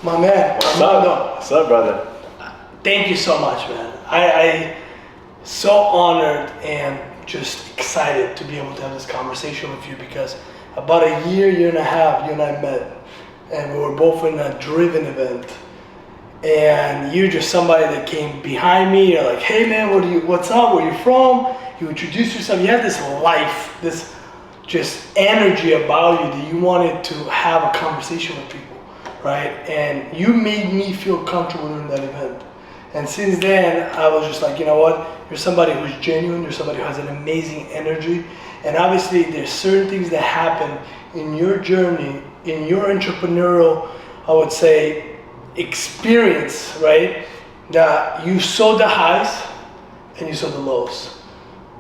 My man, Armando. What's up, brother? Thank you so much, man. I so honored and just excited to be able to have this conversation with you because about a year and a half, you and I met, and we were both in a driven event. And you're just somebody that came behind me. You're like, hey man, what's up? Where you from? You introduced yourself. You had this life, this just energy about you that you wanted to have a conversation with people, right? And you made me feel comfortable during that event. And since then, I was just like, you know what? You're somebody who's genuine. You're somebody who has an amazing energy. And obviously, there's certain things that happen in your journey, in your entrepreneurial, I would say, experience, right? That you saw the highs and you saw the lows.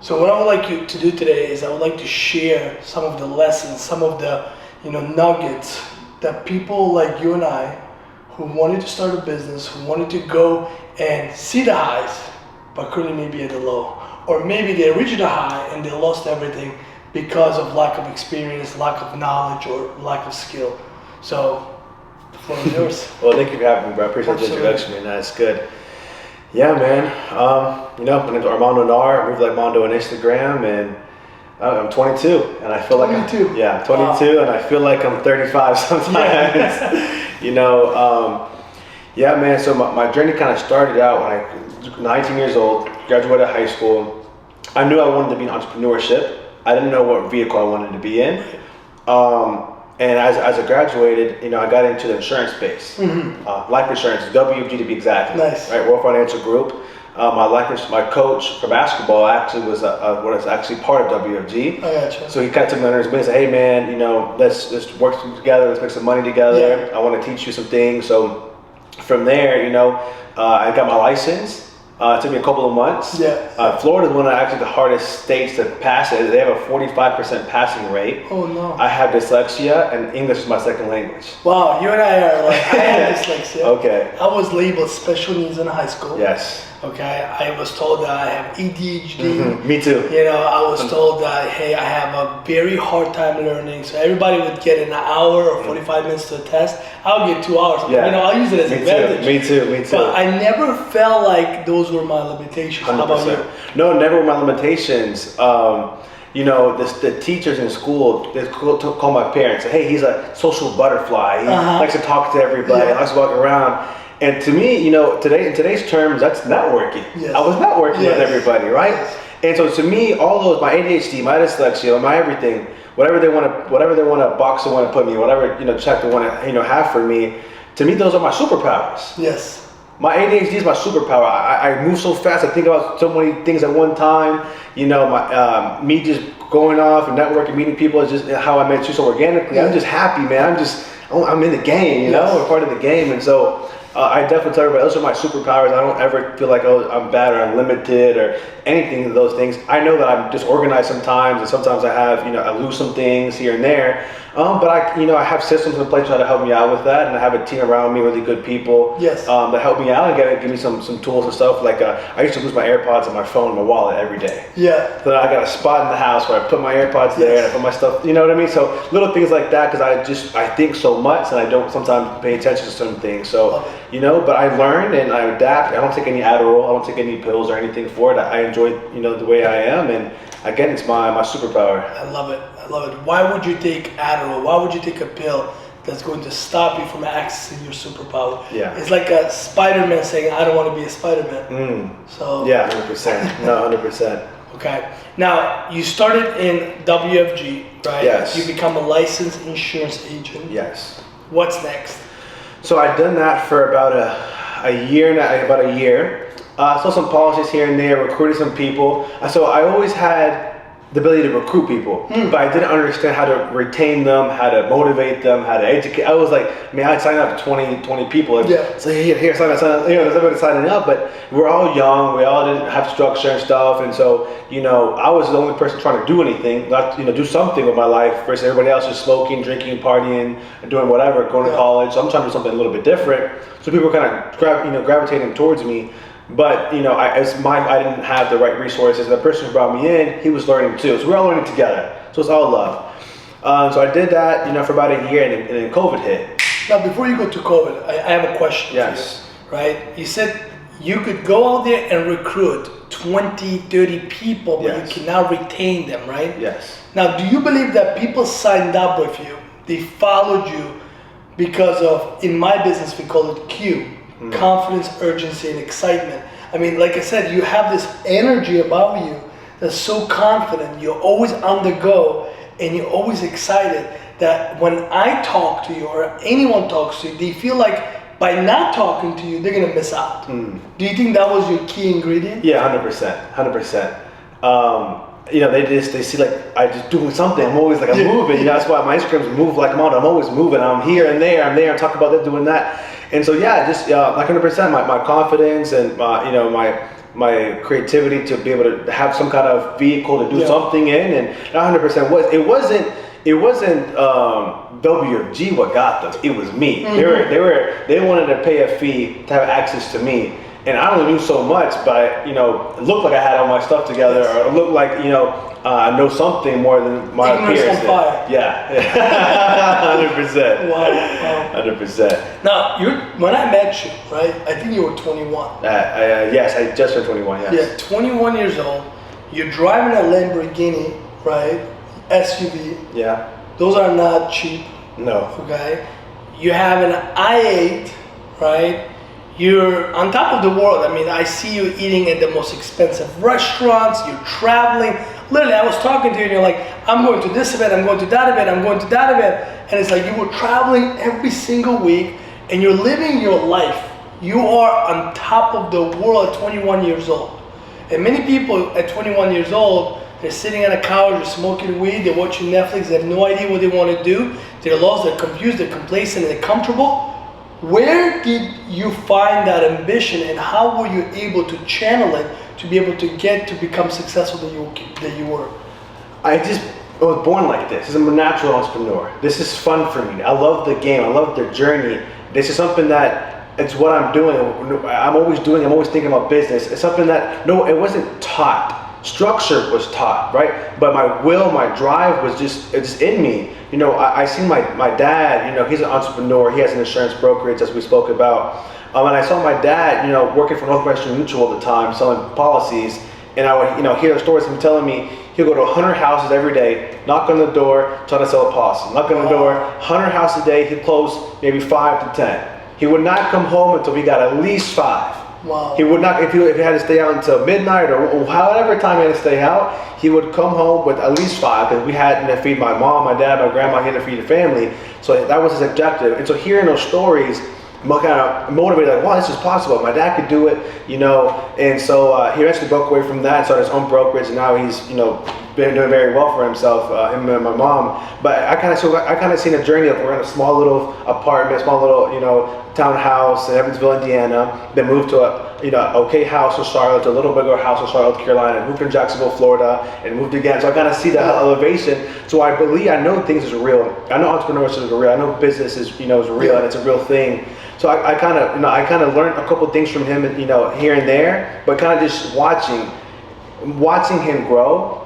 So what I would like you to do today is I would like to share some of the lessons, some of the nuggets that people like you and I who wanted to start a business, who wanted to go and see the highs, but couldn't maybe at the low. Or maybe they reached the high and they lost everything because of lack of experience, lack of knowledge, or lack of skill. So the floor is yours. Well, thank you for having me, bro. I appreciate the introduction, man. That's good. Yeah, man. My name's Armando Naar. I moved like Mondo on Instagram, and I'm 22, and I feel 22. like I'm 22, wow. And I feel like I'm 35 sometimes. Yeah, man. So my journey kind of started out when I was 19 years old, graduated high school. I knew I wanted to be in entrepreneurship. I didn't know what vehicle I wanted to be in. And as I graduated, I got into the insurance space, life insurance, WFG to be exact. Nice. Right, World Financial Group. My coach for basketball actually was actually part of WFG. I gotcha. So he kind of took me under his wing and said, "Hey man, let's work together. Let's make some money together. Yeah. I want to teach you some things." So from there, I got my license. It took me a couple of months. Yeah. Florida is one of the hardest states to pass it. They have a 45% passing rate. Oh no. I have dyslexia, and English is my second language. Wow, you and I are like, I have dyslexia. Okay. I was labeled special needs in high school. Yes. Okay, I was told that I have ADHD. Mm-hmm. Me too. I was told that, hey, I have a very hard time learning. So everybody would get an hour or 45 minutes to a test. I would get 2 hours. Yeah. I'll use it as advantage. Me too. But I never felt like those were my limitations. 100%. How about you? No, never were my limitations. The teachers in school, they call my parents, hey, he's a social butterfly. He likes to talk to everybody, likes to walk around. And to me, in today's terms, that's networking. Yes. I was networking with everybody, right? Yes. And so to me, all those, my ADHD, my dyslexia, my everything, whatever they want to box they want to put me, whatever check they want to have for me, to me those are my superpowers. Yes. My ADHD is my superpower. I move so fast. I think about so many things at one time. Me just going off and networking, meeting people is just how I met you so organically. Yeah. I'm just happy, man. I'm in the game. I'm part of the game, and so. I definitely tell everybody those are my superpowers. I don't ever feel like I'm bad or I'm limited or anything of those things. I know that I'm disorganized sometimes, and sometimes I have I lose some things here and there. But I have systems in place to try to help me out with that, and I have a team around me, really good people. Yes. That help me out and give me some tools and stuff. Like I used to lose my AirPods and my phone and my wallet every day. Yeah. So I got a spot in the house where I put my AirPods there and I put my stuff. You know what I mean? So little things like that because I think so much and I don't sometimes pay attention to certain things. So. But I learn and I adapt. I don't take any Adderall. I don't take any pills or anything for it. I enjoy, the way I am. And again, it's my superpower. I love it. Why would you take Adderall? Why would you take a pill that's going to stop you from accessing your superpower? Yeah. It's like a Spider-Man saying, I don't want to be a Spider-Man. So. Yeah, 100%. No, 100%. Okay. Now, you started in WFG, right? Yes. You become a licensed insurance agent. Yes. What's next? So I've done that for about a year. Saw some policies here and there, recruited some people. So I always had the ability to recruit people, but I didn't understand how to retain them, how to motivate them, how to educate. I was like, I'd sign up to 20 people. So here, sign up. There's everybody signing up, but we're all young. We all didn't have structure and stuff. And so, I was the only person trying to do anything, not, do something with my life versus everybody else just smoking, drinking, partying, and doing whatever, going to college. So I'm trying to do something a little bit different. So people were kind of gravitating towards me. But I didn't have the right resources. The person who brought me in, he was learning too. So we're all learning together. So it's all love. So I did that, for about a year, and then COVID hit. Now, before you go to COVID, I have a question Yes. for you, right? You said you could go out there and recruit 20, 30 people, but Yes. you cannot retain them, right? Yes. Now, do you believe that people signed up with you, they followed you because of, in my business, we call it Q, confidence, urgency, and excitement. I mean, like I said, you have this energy about you that's so confident, you're always on the go, and you're always excited that when I talk to you or anyone talks to you, they feel like by not talking to you, they're gonna miss out. Do you think that was your key ingredient? Yeah, 100%, 100%. You know, they see like I just doing something. I'm always like I'm moving. You know, that's why my Instagrams move like I'm on. I'm always moving. I'm here and there. I'm there. I'm talking about that, doing that. And so yeah, just like 100%. My confidence and my creativity to be able to have some kind of vehicle to do something in, and 100% was. It wasn't WFG what got them. It was me. They wanted to pay a fee to have access to me. And I only knew so much, but it looked like I had all my stuff together, or it looked like I know something more than my Ignorance peers. on fire. Yeah, 100%. Wow. 100%. Now, when I met you, right? I think you were 21. Yes, I just turned 21. Yes. Yeah, 21 years old. You're driving a Lamborghini, right? SUV. Yeah. Those are not cheap. No. Okay. You have an i8, right? You're on top of the world. I mean, I see you eating at the most expensive restaurants. You're traveling. Literally, I was talking to you and you're like, I'm going to this event, I'm going to that event, I'm going to that event. And it's like you were traveling every single week and you're living your life. You are on top of the world at 21 years old. And many people at 21 years old, they're sitting on a couch, they're smoking weed, they're watching Netflix, they have no idea what they want to do. They're lost, they're confused, they're complacent, and they're comfortable. Where did you find that ambition, and how were you able to channel it to be able to get to become successful that you were? I was born like this. I'm a natural entrepreneur. This is fun for me. I love the game. I love the journey. This is something that it's what I'm doing. I'm always thinking about business. It's something that, it wasn't taught. Structure was taught, right? But my will, my drive was it's in me. I see my dad, he's an entrepreneur. He has an insurance brokerage, as we spoke about. And I saw my dad, working for Northwestern Mutual at the time, selling policies. And I would, hear the stories of him telling me he'll go to 100 houses every day, knock on the door, trying to sell a policy. Knock on the door, 100 houses a day, he'd close maybe 5 to 10. He would not come home until we got at least 5. Wow. He would not, if he had to stay out until midnight or however time he had to stay out, he would come home with at least 5, because we had to feed my mom, my dad, my grandma, he had to feed the family. So that was his objective. And so hearing those stories kind of motivated, like, wow, this is possible. My dad could do it, And so he eventually broke away from that and started his own brokerage, and now he's, been doing very well for himself, him and my mom. But I kind of seen a journey of, we're in a small little apartment, small little, townhouse in Evansville, Indiana. Then moved to a okay house in Charlotte, to a little bigger house in Charlotte, North Carolina. Moved to Jacksonville, Florida, and moved again. So I kind of see the elevation. So I know things is real. I know entrepreneurship is real. I know business is is real, and it's a real thing. So I kind of learned a couple things from him, here and there, but kind of just watching him grow.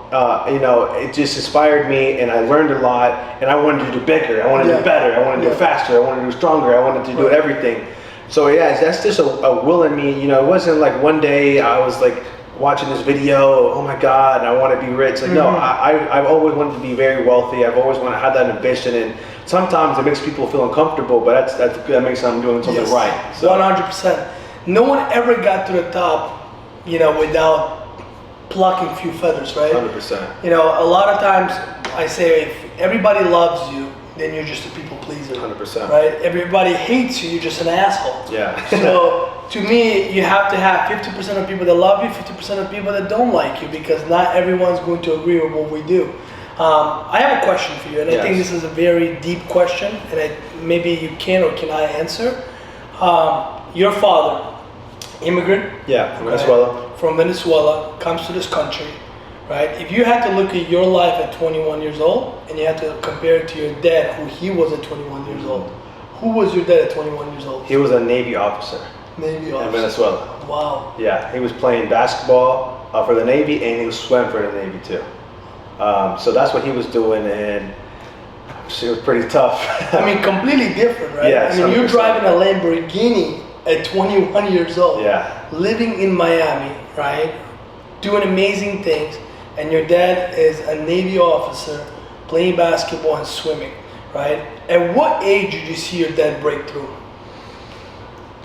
It just inspired me, and I learned a lot, and I wanted to do bigger, I wanted to do better, I wanted to do faster, I wanted to do stronger, I wanted to do everything. So yeah, that's just a will in me. It wasn't like one day I was like watching this video, oh my God, and I want to be rich. Like, no, I've always wanted to be very wealthy. I've always wanted to have that ambition, and sometimes it makes people feel uncomfortable, but that makes I'm doing something right. So 100%. No one ever got to the top, without plucking a few feathers, right? 100%. A lot of times I say, if everybody loves you, then you're just a people pleaser. 100%. Right? Everybody hates you, you're just an asshole. Yeah. So to me, you have to have 50% of people that love you, 50% of people that don't like you, because not everyone's going to agree with what we do. I have a question for you, and I think this is a very deep question, and maybe you can or cannot answer. Your father, immigrant. Yeah, from Venezuela. From Venezuela, comes to this country, right? If you had to look at your life at 21 years old and you had to compare it to your dad, who he was at 21 years old, who was your dad at 21 years old? He was a Navy officer. Navy officer. In Venezuela. Wow. Yeah, he was playing basketball for the Navy, and he was swimming for the Navy too. So that's what he was doing, and She was pretty tough. I mean, completely different, right? Yes, I mean, you're 100%. driving a Lamborghini at 21 years old, Yeah. living in Miami, right? Doing amazing things, and your dad is a Navy officer playing basketball and swimming, right? At what age did you see your dad break through?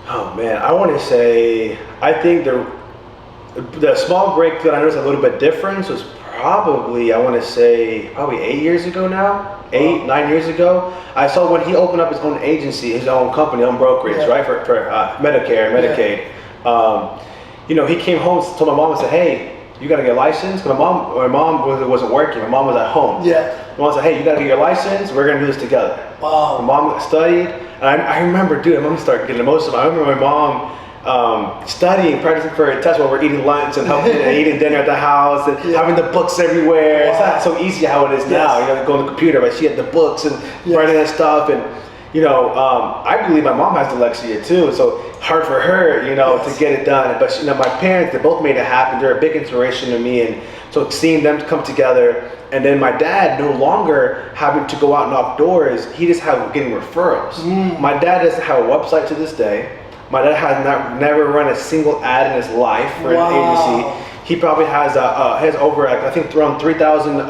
Oh man, I want to say, I think the small break that I noticed a little bit difference was probably, I want to say, probably 8 years ago now. 9 years ago, I saw when he opened up his own agency, his own company, own brokerage, Yeah. right, for Medicare and Medicaid. You know, he came home, told my mom and said, "Hey, you got to get a license." 'Cause my mom wasn't working. My mom was at home. Yeah. My mom said, "Hey, you got to get your license. We're gonna do this together." My Wow. mom studied, and I remember, dude, my mom started getting emotional. I remember my mom studying, practicing for a test while we're eating lunch and helping and eating dinner at the house and having the books everywhere. It's not so easy how it is now. You know, go on the computer, but she had the books and writing that stuff. And you know, I believe my mom has dyslexia too, so hard for her, you know, to get it done. But you know, my parents, they both made it happen. They're a big inspiration to me, and so seeing them come together. And then my dad no longer having to go out and knock doors, he just had getting referrals. My dad doesn't have a website to this day. My dad has never run a single ad in his life for an agency. He probably has over, I think, around 3,000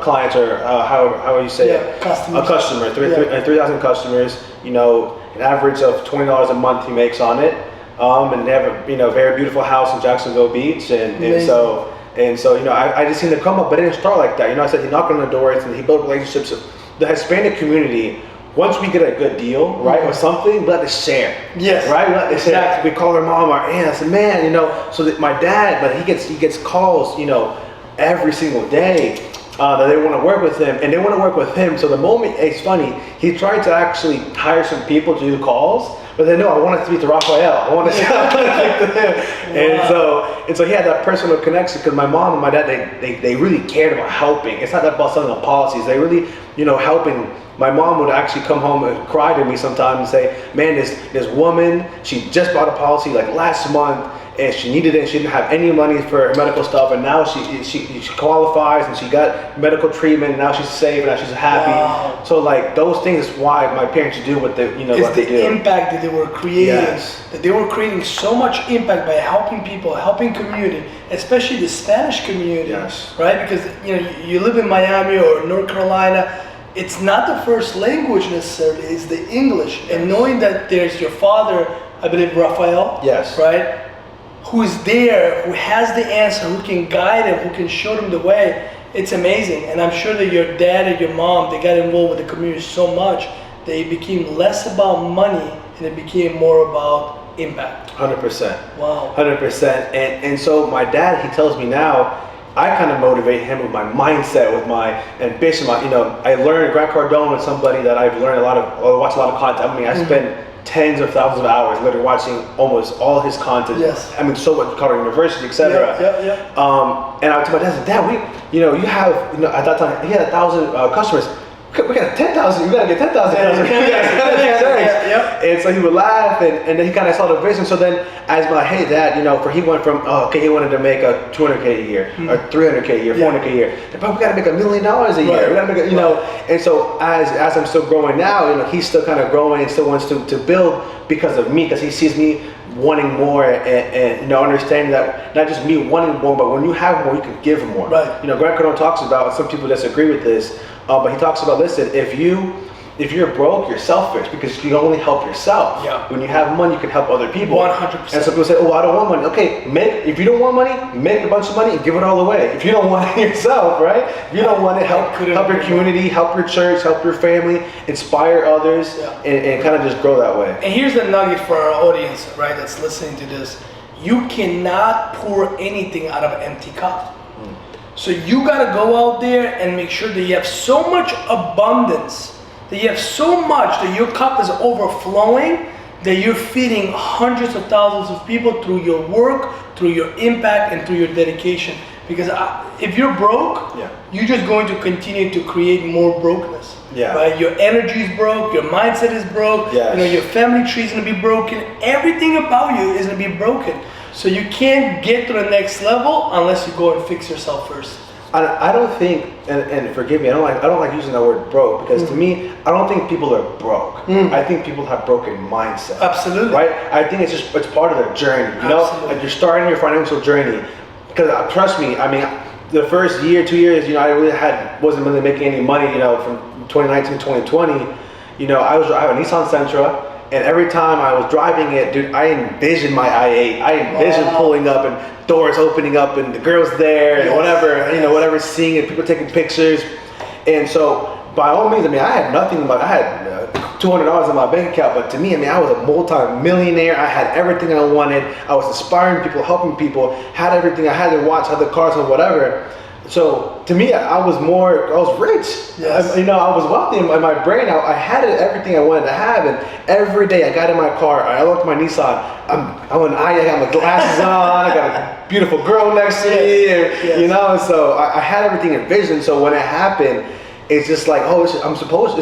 clients, or how you say it? Customers. 3,000 customers. You know, an average of $20 a month he makes on it. And they have a, you know, very beautiful house in Jacksonville Beach, and so you know, I just seen them come up, but it didn't start like that. You know, I said he knocked on the doors and he built relationships. The Hispanic community, once we get a good deal, right, or something, we let it share. Yes. Right? We let it share. We call our mom, our aunt. I said, man, you know, so that my dad, but he gets calls, you know, every single day that they want to work with him, and they want to work with him. So the moment, it's funny, he tried to actually hire some people to do calls, but then no, I want it to be to Raphael. I want to speak to him. And so he had that personal connection, because my mom and my dad, they really cared about helping. It's not that about selling the policies. They really, you know, helping. My mom would actually come home and cry to me sometimes and say, man, this woman, she just bought a policy like last month, and she needed it, and she didn't have any money for medical stuff, and now she qualifies, and she got medical treatment, and now she's safe, and now she's happy. Wow. So like those things is why my parents do what they, you know, what they do. It's the impact that they were creating. Yes. That they were creating so much impact by helping people, helping community, especially the Spanish community. Yes. Right? Because you know, you live in Miami or North Carolina, it's not the first language necessarily, it's the English. And knowing that there's your father, I believe Raphael, Yes. right? Who is there, who has the answer, who can guide him, who can show them the way, it's amazing. And I'm sure that your dad and your mom, they got involved with the community so much, they became less about money and it became more about impact. 100%. Wow. 100%. And so my dad, he tells me now, I kind of motivate him with my mindset, with my ambition. You know, I learned Grant Cardone is somebody that I've learned watch a lot of content. I mean, I spend tens of thousands of hours literally watching almost all his content. Yes. I mean, so much Colorado University, etc. And I would tell my dad, Dad, you know, you have, you know, at that time he had 1,000 customers. We got 10,000. You gotta get 10,000 customers. And so he would laugh, and then he kind of saw the vision. So then, as my, hey Dad, you know, he went from he wanted to make a $200K a year, or $300K a year, $400K a year. But we gotta make $1 million a year. We gotta make, you know. And so as I'm still growing now, you know, he's still kind of growing and still wants to build because of me, because he sees me wanting more, and you know, understanding that not just me wanting more, but when you have more, you can give more. Right. You know, Grant Cardone talks about, some people disagree with this, but he talks about, listen, if you're broke, you're selfish, because you can only help yourself. Yeah. When you have money, you can help other people. 100%. And some people say, oh, I don't want money. Okay, if you don't want money, make a bunch of money and give it all away. If you don't want it yourself, right? If you don't want it, help your community, help your church, help your family, inspire others, and kind of just grow that way. And here's the nugget for our audience, right, that's listening to this. You cannot pour anything out of an empty cup. So you gotta go out there and make sure that you have so much abundance, that you have so much that your cup is overflowing, that you're feeding hundreds of thousands of people through your work, through your impact, and through your dedication. Because if you're broke, you're just going to continue to create more brokenness. Right? Your energy is broke, your mindset is broke, you know, your family tree is gonna be broken, everything about you is gonna be broken. So you can't get to the next level unless you go and fix yourself first. I don't think, and forgive me, I don't like using that word broke, because to me, I don't think people are broke. I think people have broken mindset. Absolutely. Right? I think it's part of their journey. You know, like you're starting your financial journey. Because trust me, I mean, the first year, 2 years, you know, I really wasn't really making any money. You know, from 2019 to 2020, you know, I have a Nissan Sentra. And every time I was driving it, dude, I envisioned my i8. I envisioned pulling up and doors opening up and the girls there and whatever, you know, whatever, seeing it, people taking pictures. And so, by all means, I mean, I had nothing, but I had $200 in my bank account. But to me, I mean, I was a multi-millionaire. I had everything I wanted. I was inspiring people, helping people, had everything. I had the watch, had the cars, and whatever. So to me, I was rich. Yes. You know, I was wealthy in my brain. I had everything I wanted to have, and every day I got in my car, I looked at my Nissan. I got my glasses on. I got a beautiful girl next to me, and, you know. And so I had everything envisioned. So when it happened, it's just like, oh, this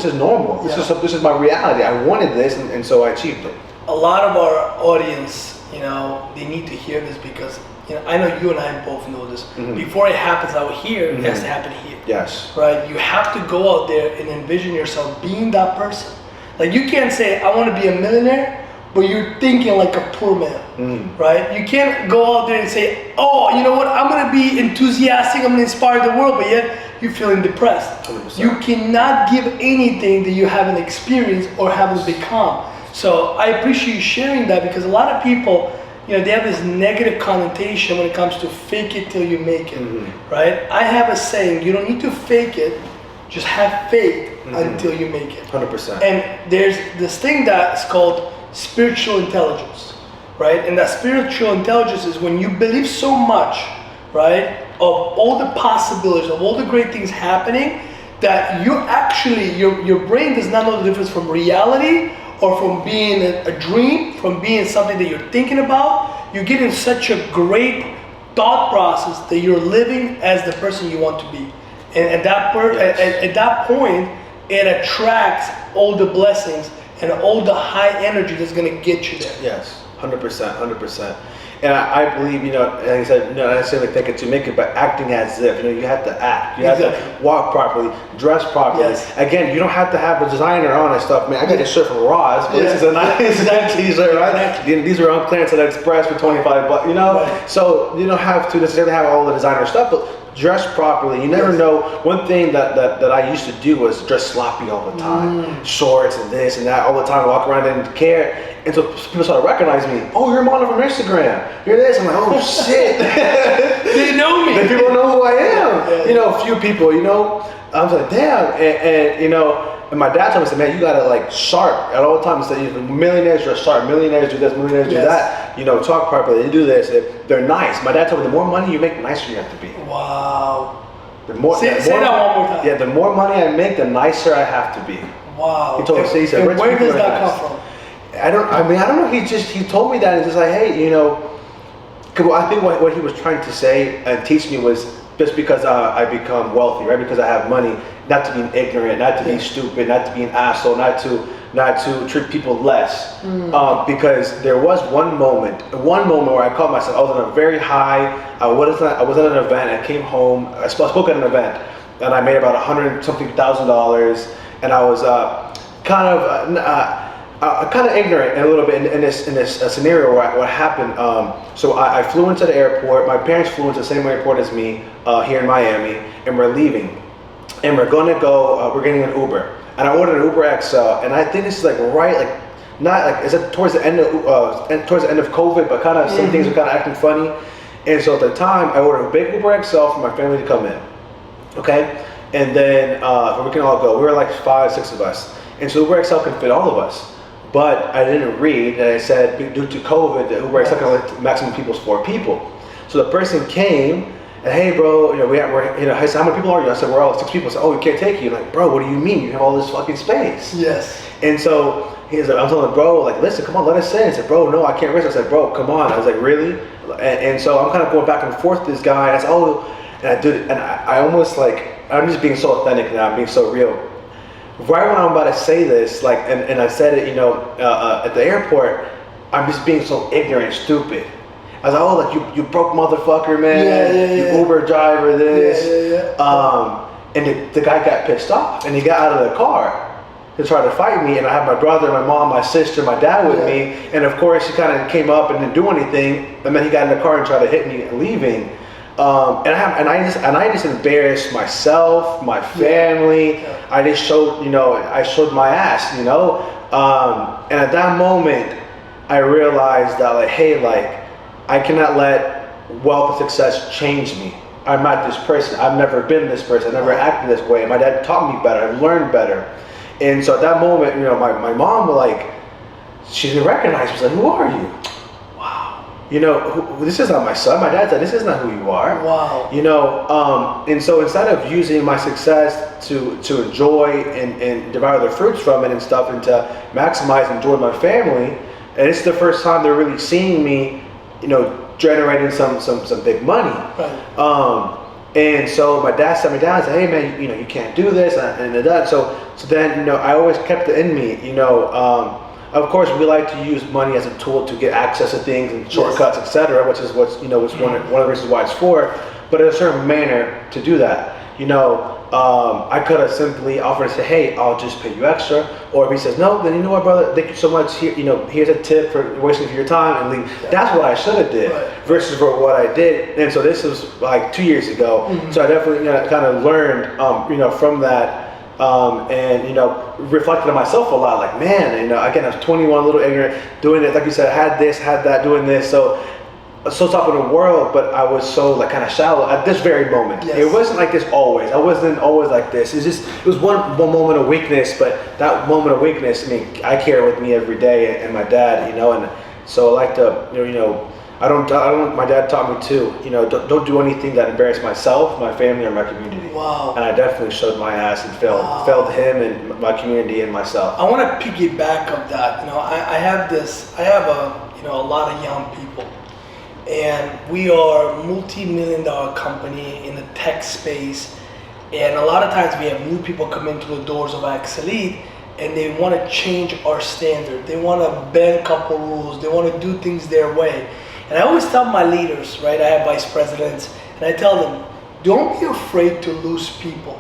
is normal. This is my reality. I wanted this, and so I achieved it. A lot of our audience, you know, they need to hear this because, you know, I know you and I both know this. Before it happens out here, it has to happen here. Yes. Right? You have to go out there and envision yourself being that person. Like, you can't say, I want to be a millionaire, but you're thinking like a poor man. Right? You can't go out there and say, oh, you know what, I'm going to be enthusiastic, I'm going to inspire the world, but yet you're feeling depressed. 100%. You cannot give anything that you haven't experienced or haven't become. So I appreciate you sharing that, because a lot of people, you know, they have this negative connotation when it comes to fake it till you make it, right? I have a saying, you don't need to fake it, just have faith until you make it. 100%. And there's this thing that's called spiritual intelligence, right? And that spiritual intelligence is when you believe so much, right, of all the possibilities, of all the great things happening, that you actually, your brain does not know the difference from reality or from being a dream, from being something that you're thinking about. You get in such a great thought process that you're living as the person you want to be. And at that point, it attracts all the blessings and all the high energy that's going to get you there. Yes, 100%, 100%. And I believe, you know, like I said, not necessarily think it to make it, but acting as if, you know, you have to act. You have to walk properly, dress properly. Yes. Again, you don't have to have a designer on and stuff. Man, I got this shirt from Ross, but this is a nice t-shirt, right? Exactly. These are on clearance at Express for $25, you know? Right. So you don't have to necessarily have all the designer stuff, but dress properly. You never know. One thing that I used to do was dress sloppy all the time. Shorts and this and that all the time, walk around and didn't care. And so people started recognizing me. Oh, you're a model from Instagram. You're this. I'm like, oh shit. They know me. The people know who I am. You know, a few people, you know. I was like, damn. And you know, and my dad told me, said, man, you gotta like sharp at all times. He said, millionaires are sharp. Millionaires do this. Millionaires do that. You know, talk properly. They do this. They're nice. My dad told me, the more money you make, the nicer you have to be. Wow. The more, say that one more time. Yeah, the more money I make, the nicer I have to be. Wow. He told me, he said, where does that come from? I don't know. He told me that and just like, hey, you know, cause I think what he was trying to say and teach me was just because I become wealthy, right? Because I have money, not to be ignorant, not to be stupid, not to be an asshole, not to treat people less. Because there was one moment where I caught myself. I was on a very high. I was at an event. I came home. I spoke at an event, and I made about $100,000, and I was kind of ignorant a little bit in this scenario where what happened. So I flew into the airport. My parents flew into the same airport as me here in Miami, and we're leaving, and we're gonna go. We're getting an Uber, and I ordered an Uber XL, and I think this is like not like is it towards the end of COVID, but kind of some things were kind of acting funny, and so at the time I ordered a big Uber XL for my family to come in, okay, and then we can all go. We were like 5, 6 of us, and so Uber XL can fit all of us. But I didn't read, and I said due to COVID, the Uber XL can let maximum people's 4 people. So the person came, and hey, bro, you know, I said, how many people are you? I said, we're all 6 people. I said, oh, we can't take you. I'm like, bro, what do you mean? You have all this fucking space. Yes. And so he's like, I'm telling him, bro, like, listen, come on, let us in. I said, bro, no, I can't risk it. I said, bro, come on. I was like, really? And so I'm kind of going back and forth with this guy. And I said, oh, and I did it, and I almost like, I'm just being so authentic now. I'm being so real. Right when I'm about to say this, like, and I said it, you know, at the airport, I'm just being so ignorant, stupid. I was like, oh, like you broke motherfucker, man. You Uber driver, this. And the guy got pissed off, and he got out of the car to try to fight me. And I had my brother, my mom, my sister, my dad with me. And of course, he kind of came up and didn't do anything. And then he got in the car and tried to hit me leaving. And I just embarrassed myself, my family. I just showed, I showed my ass, and at that moment, I realized that, like, hey, like, I cannot let wealth and success change me. I'm not this person. I've never been this person. I've never acted this way. My dad taught me better. I've learned better. And so at that moment, my mom, like, she didn't recognize me. She's like, who are you? This is not my son. My dad said, this is not who you are. Wow. And so instead of using my success to enjoy and devour the fruits from it and stuff, and to maximize and enjoy my family, and it's the first time they're really seeing me, generating some big money. Right. And so my dad sat me down and said, hey man, you can't do this, and that. So then, I always kept it in me, of course, we like to use money as a tool to get access to things and shortcuts, etc., which is what's one of the reasons why it's for. But in a certain manner to do that, I could have simply offered to say, hey, I'll just pay you extra. Or if he says no, then you know what, brother, thank you so much. Here, here's a tip for wasting your time and leave. That's what I should have did versus for what I did. And so this was like 2 years ago. So I definitely kind of learned, from that. And reflected on myself a lot, like, man, again, I was 21, a little ignorant, doing it, like you said, I had this, had that, doing this, so top of the world, but I was so, like, kind of shallow at this very moment. It wasn't like this always. I wasn't always like this. It was one moment of weakness, but that moment of weakness, I carry it with me every day, and my dad, and so I like to, I don't. My dad taught me too. Don't do anything that embarrassed myself, my family, or my community. Wow. And I definitely showed my ass and failed him and my community and myself. I want to piggyback of that. I have a lot of young people, and we are a multi-million-dollar company in the tech space, and a lot of times we have new people come into the doors of Axe Elite, and they want to change our standard. They want to bend a couple rules. They want to do things their way. And I always tell my leaders, right? I have vice presidents, and I tell them, don't be afraid to lose people.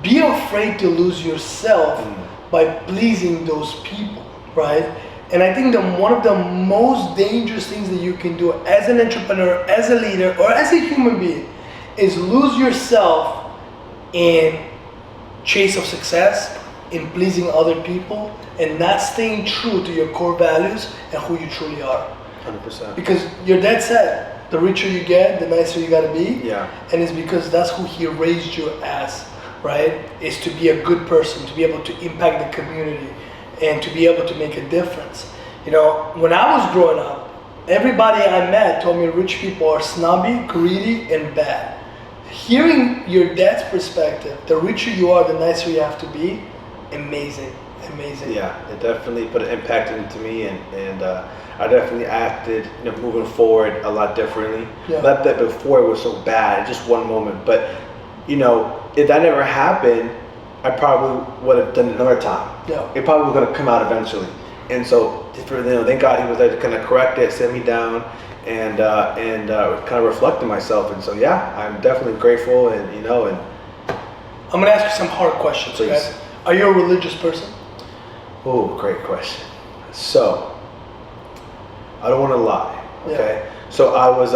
Be afraid to lose yourself by pleasing those people, right? And I think that one of the most dangerous things that you can do as an entrepreneur, as a leader, or as a human being is lose yourself in chase of success, in pleasing other people, and not staying true to your core values and who you truly are. 100%. Because your dad said, the richer you get, the nicer you gotta be. Yeah. And it's because that's who he raised you as, right? Is to be a good person, to be able to impact the community, and to be able to make a difference. When I was growing up, everybody I met told me rich people are snobby, greedy, and bad. Hearing your dad's perspective, the richer you are, the nicer you have to be, amazing. Yeah, it definitely put an impact into me, and I definitely acted, moving forward a lot differently. Not that before it was so bad, just one moment, but if that never happened, I probably would have done it another time. It probably was going to come out eventually, and so thank God he was there to kind of correct it, sit me down, and kind of reflect on myself. And so I'm definitely grateful, and I'm gonna ask you some hard questions. Please. Okay? Are you a religious person? Oh, great question. So, I don't want to lie. Okay. So I was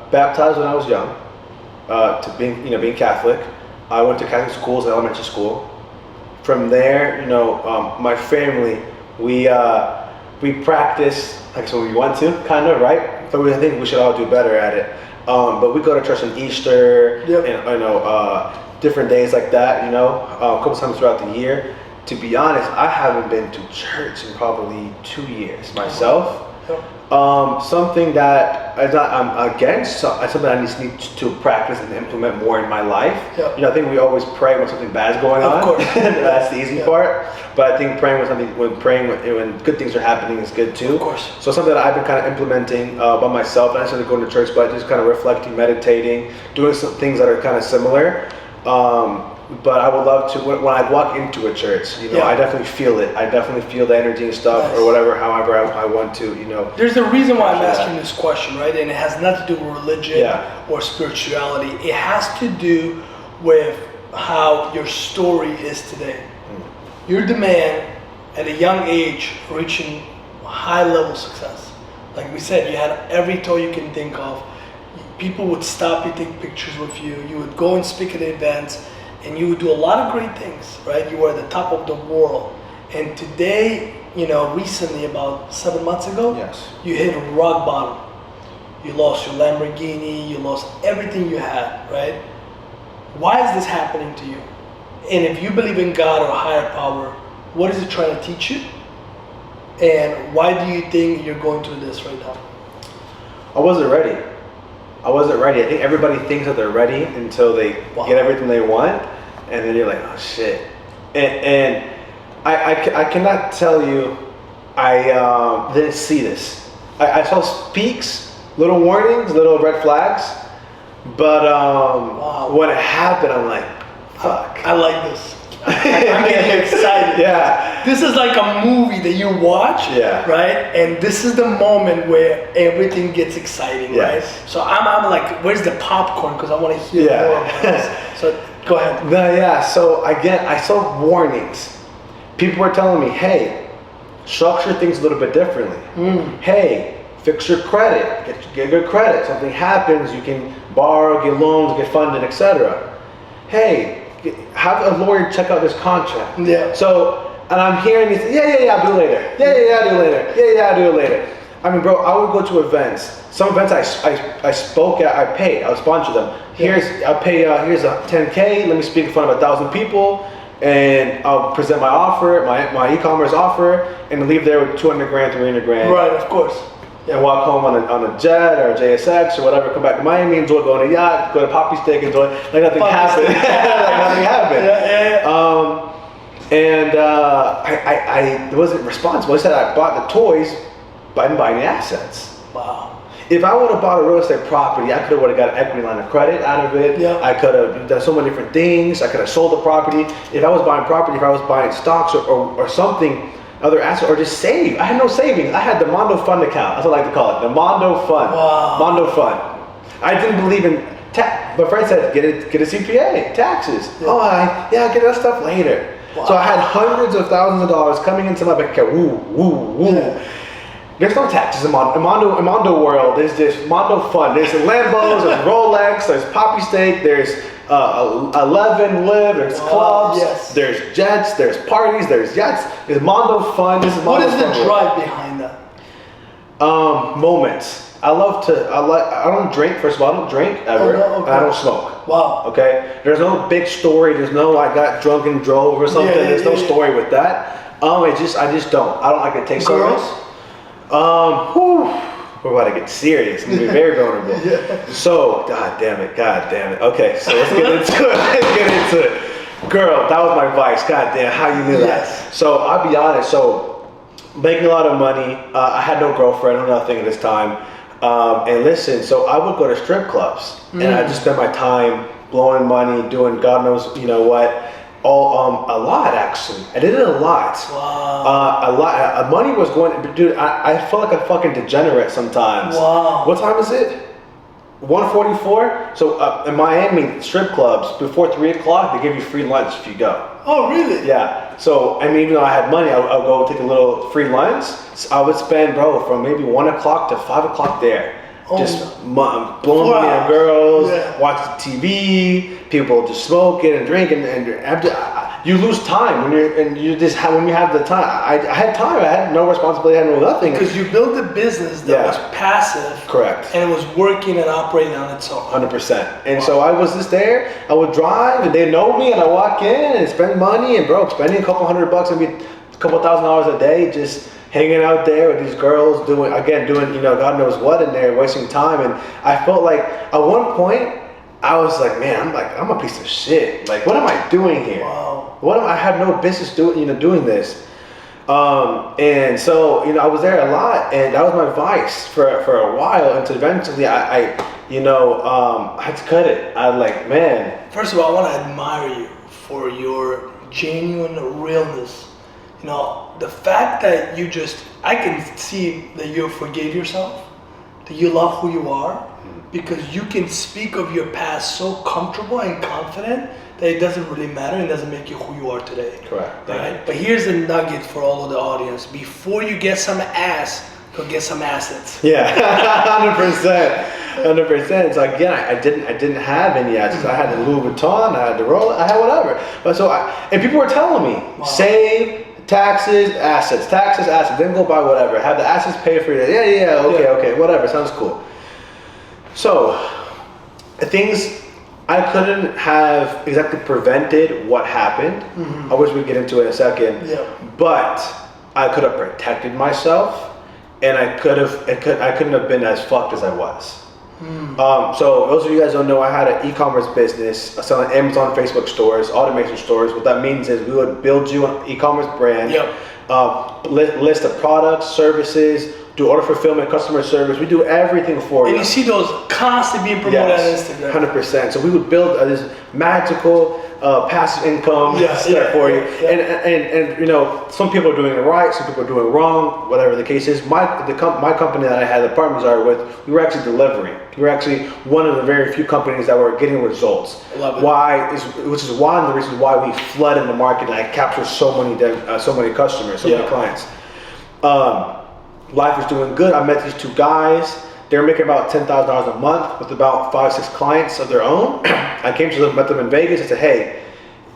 baptized when I was young, to being Catholic. I went to Catholic schools, elementary school. From there, my family, we practice, like, so we want to, kind of, right? But I think we should all do better at it. But we go to church on Easter, and different days like that, a couple times throughout the year. To be honest, I haven't been to church in probably 2 years myself. Something that I'm against, something I just need to practice and implement more in my life. I think we always pray when something bad is going on. Of course. That's the easy part. But I think praying when good things are happening is good too. Of course. So something that I've been kind of implementing by myself, not necessarily going to church, but just kind of reflecting, meditating, doing some things that are kind of similar. but I would love to, when I walk into a church, you know, Yeah. I definitely feel it. I definitely feel the energy and stuff, Nice. or whatever, however I want to, you know. There's a reason why I'm Capture asking that. this question, right? And it has nothing to do with religion Yeah. or spirituality. It has to do with how your story is today. You're the man at a young age reaching high level success. Like we said, you had every toy you can think of. People would stop you, take pictures with you. You would go and speak at events, and you would do a lot of great things, right? You were at the top of the world. And today, you know, recently, about 7 months ago, Yes. you hit rock bottom. You lost your Lamborghini, you lost everything you had, right? Why is this happening to you? And if you believe in God or higher power, what is it trying to teach you? And why do you think you're going through this right now? I wasn't ready. I wasn't ready. I think everybody thinks that they're ready until they Wow. get everything they want, and then you're like, oh shit. And I cannot tell you, I didn't see this. I saw peaks, little warnings, little red flags, but Wow. when it happened, I'm like, fuck. I like this. I'm getting excited. Yeah. This is like a movie that you watch, Yeah. right? And this is the moment where everything gets exciting, Yes. right? So I'm like, where's the popcorn? Because I want to hear Yeah. more about this. So go ahead. No, yeah. So again, I saw warnings. People were telling me, "Hey, structure things a little bit differently. Hey, fix your credit. Get good credit. Something happens, you can borrow, get loans, get funded, etc. Hey, have a lawyer check out this contract." Yeah. So, and I'm hearing these, yeah, I'll do it later. Yeah, I'll do it later. Yeah, I'll do it later. I mean, bro, I would go to events. Some events I spoke at, I paid. I would sponsor them. Here's here's a 10K. Let me speak in front of 1,000 people, and I'll present my offer, my e-commerce offer, and leave there with 200 grand, 300 grand. Right, of course. And walk home on a jet or a JSX or whatever. Come back to Miami, enjoy, go on a yacht, go to Poppy Steak, enjoy. Like nothing Poppy happened. Steak. Like nothing happened. Yeah. And I wasn't responsible. I said I bought the toys, but I didn't buy any assets. Wow. If I would have bought a real estate property, I could have got an equity line of credit out of it. Yeah. I could have done so many different things. I could have sold the property. If I was buying property, if I was buying stocks or something, other asset, or just save. I had no savings. I had the Mondo Fund account. That's what I like to call it. The Mondo Fund. Wow. Mondo Fund. I didn't believe in tax. My friend said, get a CPA, taxes. Yeah. Oh, get that stuff later. Wow. So I had hundreds of thousands of dollars coming into my bank account. Woo. Yeah. There's no taxes in Mondo world. There's this Mondo Fund. There's Lambos, there's Rolex, there's Poppy Steak, there's 11 Live, there's clubs, yes. there's jets, there's parties, there's yachts. There's Mondo Fund. This is What Mondo is the Fund world. drive behind that? Moments. I don't drink, first of all, I don't drink ever. Oh, no, okay. I don't smoke. Wow. Okay? There's no big story. There's no I got drunk and drove or something. Yeah, There's no yeah. story with that. I just don't. I don't like to take Girls? service. We're about to get serious. I'm gonna be very vulnerable. Yeah. So, god damn it. Okay, so let's get into it. Girl, that was my vice. God damn, how you knew Yes. that? So I'll be honest. So making a lot of money. I had no girlfriend or nothing at this time. And listen, so I would go to strip clubs and I just spend my time blowing money, doing God knows, you know what. A lot actually. I did it a lot. Wow. A lot. Money was going. Dude, I felt like a fucking degenerate sometimes. Wow. What time is it? 1:44. So in Miami strip clubs before 3 o'clock they give you free lunch if you go. Oh, really? Yeah. So I mean, even though I had money, I'll go take a little free lunch. So I would spend, bro, from maybe 1 o'clock to 5 o'clock there. Oh. Just blowing money on girls, Yeah. watching TV, people just smoking and drinking, and you lose time when when you have the time. I had time. I had no responsibility. I had no nothing. Because you built a business that Yeah. was passive. Correct. And it was working and operating on its own. 100%. And so I was just there. I would drive, and they know me, and I walk in and spend money, and bro, spending a couple $100, maybe a couple $1,000 a day, just hanging out there with these girls, doing God knows what in there, wasting time. And I felt like at one point I was like, man, I'm a piece of shit. Like, what am I doing here? Wow. I had no business doing this. And so, I was there a lot, and that was my vice for a while until eventually I had to cut it. I was like, man. First of all, I want to admire you for your genuine realness. You know, the fact that I can see that you forgave yourself, that you love who you are, because you can speak of your past so comfortable and confident that it doesn't really matter and doesn't make you who you are today. Correct. Right? But here's a nugget for all of the audience. Before you get some ass, go get some assets. Yeah, 100%. So again, I didn't have any assets. I had the Louis Vuitton, I had the Rolex, I had whatever. But and people were telling me, save, taxes, assets, then go buy whatever. Have the assets pay for it. Yeah, okay, whatever, sounds cool. So, things I couldn't have exactly prevented what happened. I wish we'd get into it in a second. Yeah. But I could have protected myself, and I couldn't have been as fucked as I was. So those of you guys don't know, I had an e-commerce business selling Amazon, Facebook stores, automation stores. What that means is we would build you an e-commerce brand, list of products, services, do order fulfillment, customer service. We do everything for you. And you see those constantly being promoted on Instagram. 100%. So we would build this magical passive income stuff for you. And you know, some people are doing it right, some people are doing it wrong, whatever the case is. My company that I had the partners are with, we were actually delivering. We were actually one of the very few companies that were getting results. Love it. Which is one of the reasons why we flooded the market and I captured so many customers, so many clients. Life was doing good. I met these two guys. They were making about $10,000 a month with about 5-6 clients of their own. I came to them, met them in Vegas. I said, "Hey,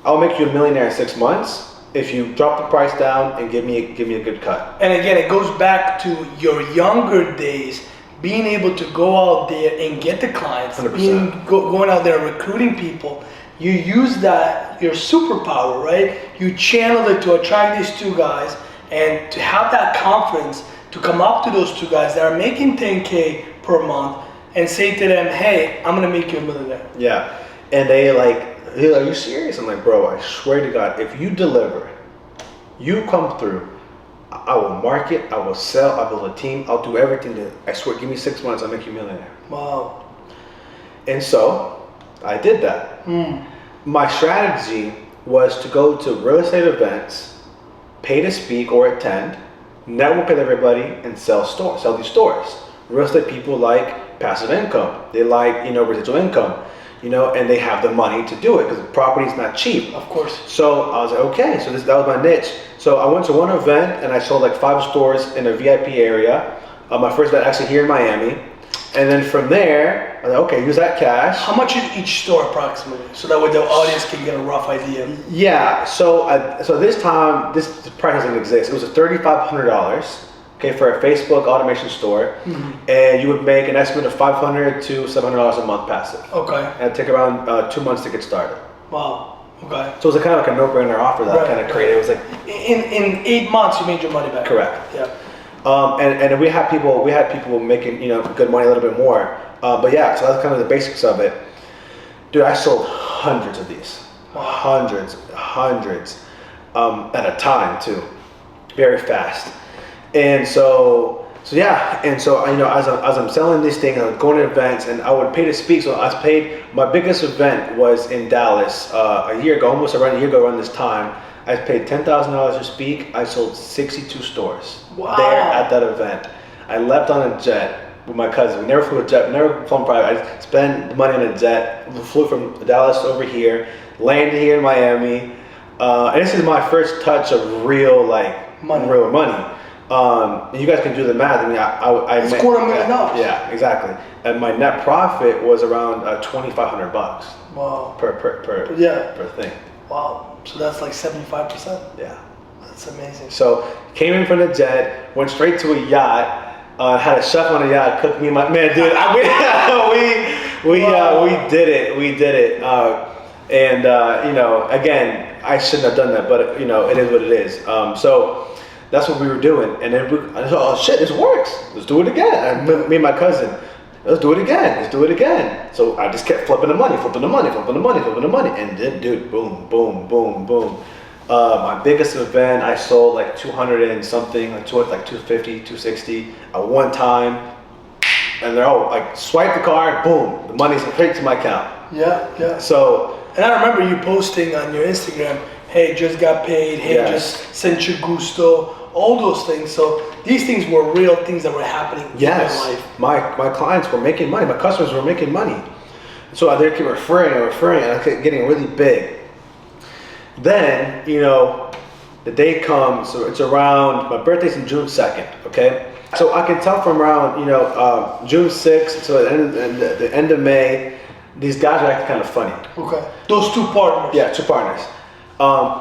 I'll make you a millionaire in 6 months if you drop the price down and give me a good cut." And again, it goes back to your younger days, being able to go out there and get the clients, 100%. Going out there recruiting people. You use that, your superpower, right? You channel it to attract these two guys and to have that confidence to come up to those two guys that are making $10K per month and say to them, "Hey, I'm gonna make you a millionaire." Yeah, and they're like, "Are you serious?" I'm like, "Bro, I swear to God, if you deliver, you come through, I will market, I will sell, I build a team, I'll do everything. I swear, give me 6 months, I'll make you a millionaire." Wow. And so I did that. My strategy was to go to real estate events, pay to speak or attend, network with everybody, and sell these stores. Real estate people like passive income. They like, residual income, and they have the money to do it because the property is not cheap. Of course. So I was like, okay, so that was my niche. So I went to one event and I sold like 5 stores in a VIP area. My first event actually here in Miami. And then from there, I was like, okay, use that cash. How much is each store approximately? So that way the audience can get a rough idea. Yeah, so this time, this price doesn't exist. It was $3,500, okay, for a Facebook automation store. And you would make an estimate of $500 to $700 a month passive. Okay. And it'd take around 2 months to get started. Wow. Okay. So it was kind of like a no-brainer offer that I kind of created. It was like in 8 months you made your money back. Correct. Yeah. And we had people making good money, a little bit more. But yeah, so that's kind of the basics of it. Dude, I sold hundreds of these, hundreds at a time too, very fast. And so as I'm selling these things, I was going to events and I would pay to speak. So my biggest event was in Dallas a year ago, almost around a year ago around this time. I paid $10,000 to speak. I sold 62 stores there at that event. I left on a jet with my cousin. We never flew a jet, never flown private. I spent the money on a jet. We flew from Dallas over here, landed here in Miami. And this is my first touch of real money. You guys can do the math. I mean, it's $250,000. Yeah, exactly. And my net profit was around $2,500. Wow. Per thing. Wow. So that's like 75%. Yeah. That's amazing. So came in from the jet, went straight to a yacht. Had a chef on the yacht cook me my man, dude. We did it. Again, I shouldn't have done that, but it is what it is. So that's what we were doing, and then I thought, oh shit, this works. Let's do it again. Me and my cousin. Let's do it again. So I just kept flipping the money, and then, dude, boom. My biggest event, I sold like 200 and something, like 250, 260 at one time. And they're all like, swipe the card, boom, the money's straight to my account. Yeah. So And I remember you posting on your Instagram, hey, just got paid, hey, Yes. just sent you gusto, all those things. So these things were real things that were happening in your Yes, life. my clients were making money. My customers were making money. So they kept referring, and I kept getting really big. Then, the day comes, so it's around, my birthday's in June 2nd, okay? So I can tell from around, June 6th to the end of May, these guys are acting kind of funny. Okay. Those two partners. Yeah, two partners.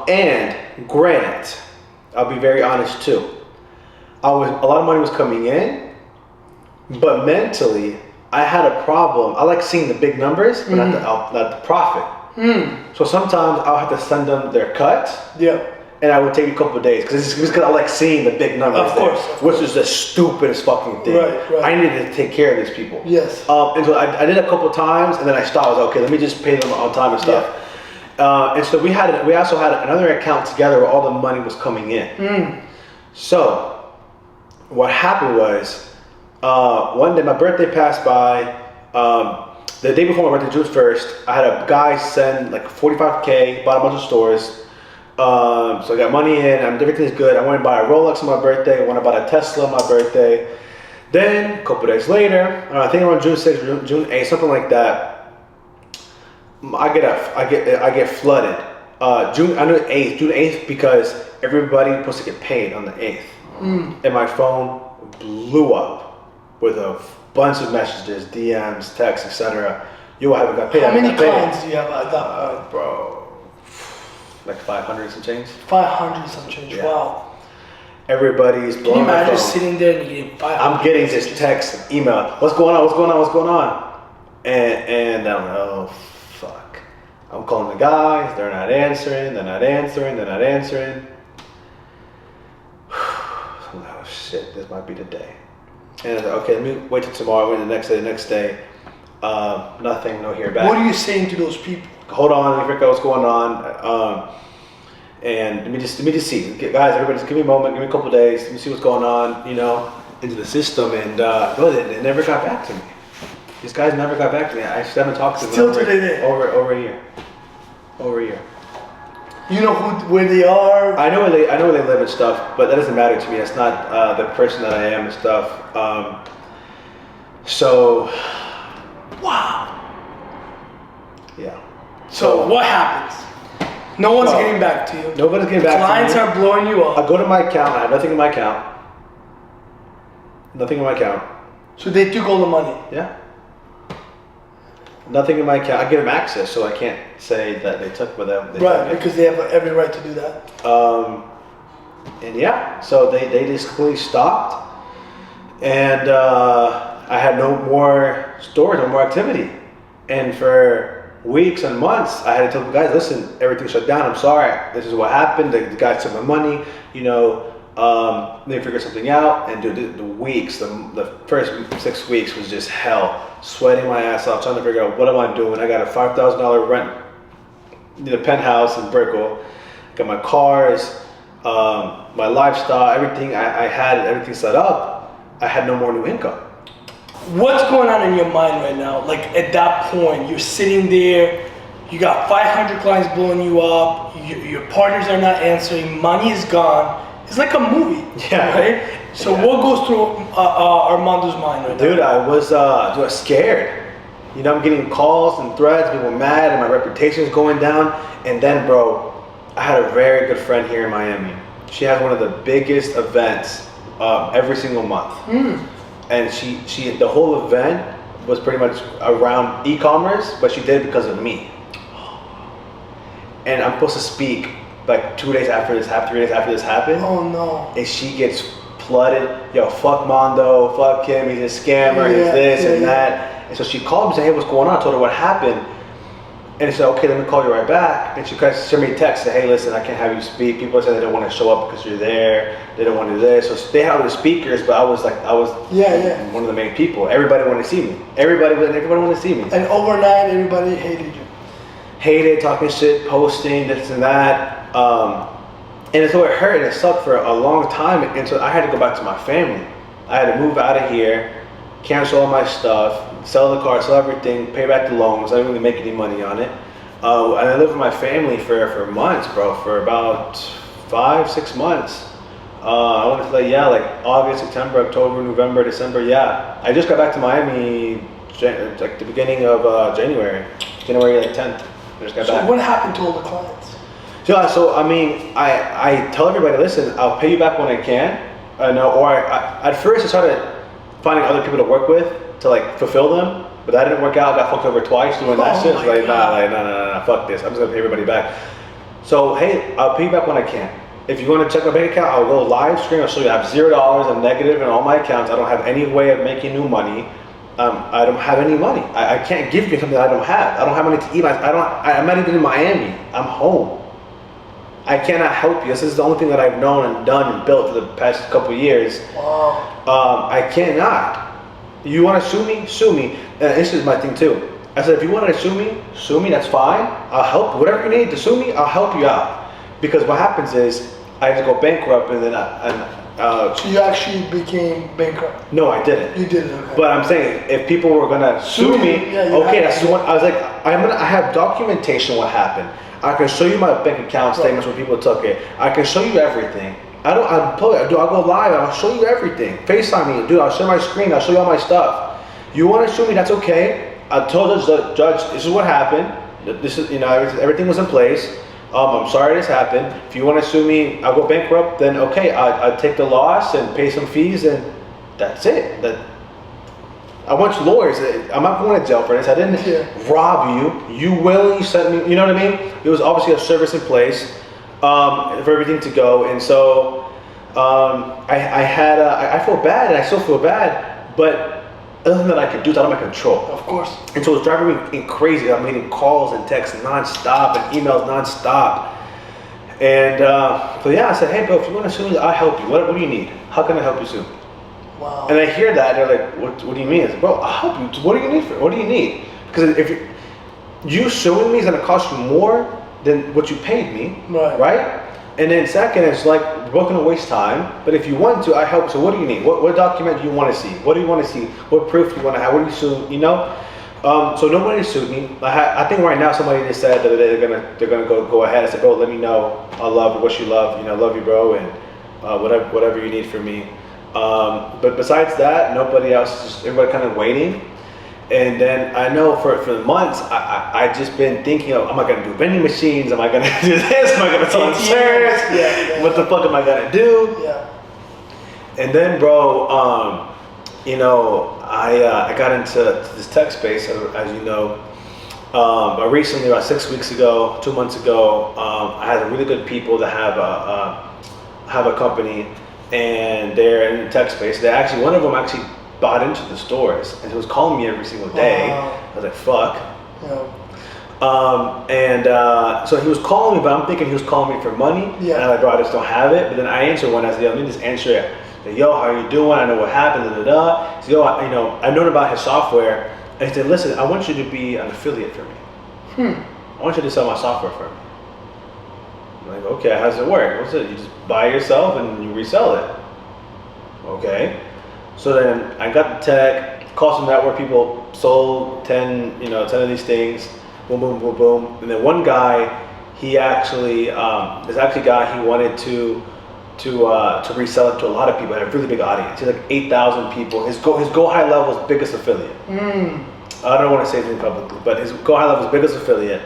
And granted, I'll be very honest too. A lot of money was coming in, but mentally, I had a problem. I like seeing the big numbers, but not the profit. So sometimes I'll have to send them their cut. Yeah. And I would take a couple of days because I like seeing the big numbers. Of course. Which is the stupidest fucking thing. Right. I needed to take care of these people. Yes. And so I did a couple of times, and then I stopped. I was like, okay, let me just pay them on time and stuff. Yeah. And so we also had another account together where all the money was coming in. So what happened was one day my birthday passed by. The day before my birthday, June 1st, I had a guy send like $45K, bought a bunch of stores. So I got money in, everything's good. I went and buy a Rolex on my birthday. I went and bought a Tesla on my birthday. Then a couple days later, I think around June 6th, June 8th, something like that, I get flooded. June 8th, because everybody was supposed to get paid on the 8th. And my phone blew up with a bunch of messages, DMs, texts, etc. I haven't got paid. How many clients do you have at that point? Bro, like 500 some change. 500 some change. Yeah. Wow. Everybody's blowing. Can you imagine my phone. sitting there and getting 500? I'm getting this text, email. What's going on? And I'm like, oh fuck. I'm calling the guys. They're not answering. I'm like, oh shit, this might be the day. And I was like, okay, let me wait till tomorrow. Wait the next day. Nothing. No hear back. What are you saying to those people? Hold on, let me figure out what's going on. And let me just see. Guys, everybody just give me a moment, give me a couple of days, let me see what's going on, into the system. And they never got back to me. These guys never got back to me. I just haven't talked to them Still to today. over a year. Over a year. You know where they are? I know where they live and stuff, but that doesn't matter to me. It's not the person that I am and stuff. So Wow. yeah. So what happens? No one's getting back to you. Nobody's getting back Clients to me. are blowing you I up. go to my account. I have nothing in my account. So they took all the money. Yeah. Nothing in my account. I give them access, so I can't say that they took with them. Right, because they have every right to do that. And yeah, so they just completely stopped, and I had no more stores, no more activity, and for weeks and months, I had to tell the guys, listen, everything shut down. I'm sorry. This is what happened. The guys took my money. They figured something out. And dude, the weeks, the first 6 weeks was just hell. Sweating my ass off, trying to figure out what am I doing. I got a $5,000 rent, penthouse in Brickell. Got my cars, my lifestyle, everything. I had everything set up. I had no more new income. What's going on in your mind right now? Like at that point, you're sitting there, you got 500 clients blowing you up, your partners are not answering, money is gone. It's like a movie, Yeah. right? So what goes through Armando's mind right now? Dude, I was scared. I'm getting calls and threats, people mad, and my reputation is going down. And then, bro, I had a very good friend here in Miami. She has one of the biggest events every single month. And she the whole event was pretty much around e-commerce, but she did it because of me. And I'm supposed to speak like 2 days after this happened, 3 days after this happened. Oh no. And she gets flooded. Yo, fuck Mondo, fuck him, he's a scammer, he's this and that. And so she called me and said, hey, what's going on? I told her what happened. And she said, okay, let me call you right back. And she sent me a text, said, hey, listen, I can't have you speak. People said they don't want to show up because you're there. They don't want to do this. So they had the speakers, but I was one of the main people. Everybody wanted to see me. Everybody wanted to see me. And overnight, everybody hated you. Hated, talking shit, posting, this and that. And so it hurt and it sucked for a long time. And so I had to go back to my family. I had to move out of here, cancel all my stuff, sell the car, sell everything, pay back the loans. I didn't really make any money on it. And I lived with my family for months, bro, for about 5-6 months. I want to say, yeah, like August, September, October, November, December, yeah. I just got back to Miami like the beginning of January like 10th. I just got back. So what happened to all the clients? Yeah, so I mean, I tell everybody, listen, I'll pay you back when I can. At first I started finding other people to work with to like fulfill them, but that didn't work out. I got fucked over twice doing that shit. So like, nah, fuck this. I'm just gonna pay everybody back. So hey, I'll pay you back when I can. If you want to check my bank account, I'll go live stream. I'll show you I have $0. I'm negative in all my accounts. I don't have any way of making new money. I don't have any money. I can't give you something that I don't have. I don't have money to eat. I'm not even in Miami. I'm home. I cannot help you. This is the only thing that I've known and done and built for the past couple of years. Wow. I cannot. You want to sue me? Sue me. And this is my thing too. I said, if you want to sue me, that's fine. I'll help. Whatever you need to sue me, I'll help you out. Because what happens is, I have to go bankrupt and then so you actually became bankrupt? No, I didn't. You didn't, okay. But I'm saying, if people were gonna sue me, okay, that's the one. I was like, I have documentation what happened. I can show you my bank account statements where people took it. I can show you everything. I'll go live, I'll show you everything. FaceTime me, dude, I'll share my screen, I'll show you all my stuff. You wanna sue me, that's okay. I told the judge, this is what happened. This is, everything was in place. I'm sorry this happened. If you want to sue me, I'll go bankrupt, then okay, I'll take the loss and pay some fees and that's it. I want lawyers. I'm not going to jail for this. I didn't rob you. You willingly sent me, you know what I mean? It was obviously a service in place for everything to go. And so I feel bad and I still feel bad, but nothing that I could do is out of my control. Of course. And so it's driving me crazy. I'm getting calls and texts nonstop and emails nonstop. And so yeah, I said, hey bro, if you want to sue me, I'll help you. What do you need? How can I help you sue? Wow. And I hear that, and they're like, what do you mean? I said, bro, I'll help you. What do you need What do you need? Because if you suing me is going to cost you more than what you paid me, right? And then second, it's like, we're both going to waste time. But if you want to, I help. So what do you need? What document do you want to see? What do you want to see? What proof do you want to have? What do you sue? So nobody sued me. I think right now somebody just said that they're gonna go ahead. I said, bro, let me know. I love what you love. Love you, bro, and whatever you need from me. But besides that, nobody else. Just everybody kind of waiting. And then I know for months, I just been thinking of, am I gonna do vending machines? Am I gonna do this? Am I gonna sell insurance? What the fuck am I gonna do? Yeah. And then, bro, I got into this tech space, as you know. Recently, about 6 weeks ago, 2 months ago, I had really good people that have a company, and they're in the tech space. One of them actually bought into the stores, and he was calling me every single day. I was like, fuck. Yeah. So he was calling me, but I'm thinking he was calling me for money. Yeah. And I'm like, bro, I just don't have it. But then I answered one. I said, let me just answer it. Like, yo, how are you doing? I know what happened. Da, da, da. So, yo, I've known about his software. And he said, listen, I want you to be an affiliate for me. I want you to sell my software for me. I'm like, okay, how does it work? What's it? You just buy it yourself and you resell it. Okay. So then I got the tech, called some network people, sold 10 of these things, boom, boom, boom, boom. And then one guy, he actually, there's actually a guy, he wanted to resell it to a lot of people. He had a really big audience. He had like 8,000 people. His Go High Level's biggest affiliate. I don't want to say anything publicly, but his Go High Level's biggest affiliate.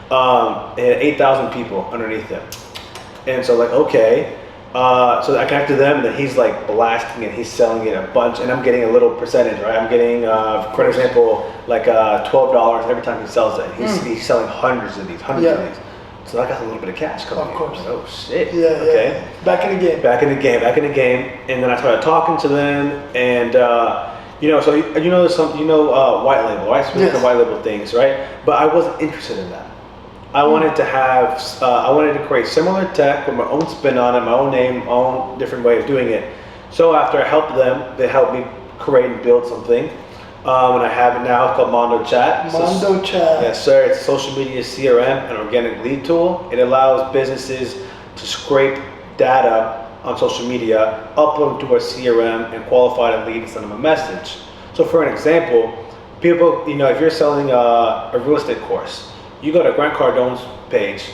He had 8,000 people underneath him. And so like, okay. So I connect to them, and then he's like blasting it, he's selling it a bunch, and I'm getting a little percentage, right? I'm getting, for example, like $12 every time he sells it. He's selling hundreds of these. So I got a little bit of cash coming in. Of course. Like, oh shit. Okay. Yeah. Back in the game. And then I started talking to them, and so there's some, white label, right? So the white label things, right? But I wasn't interested in that. I wanted to create similar tech with my own spin on it, my own name, my own different way of doing it. So after I helped them, they helped me create and build something. And I have it now. It's called Mondo Chat. Mondo Chat. Yes, sir. It's a social media CRM and organic lead tool. It allows businesses to scrape data on social media, upload to our CRM, and qualify the lead and send them a message. So for an example, people, if you're selling a real estate course, You go to Grant Cardone's page,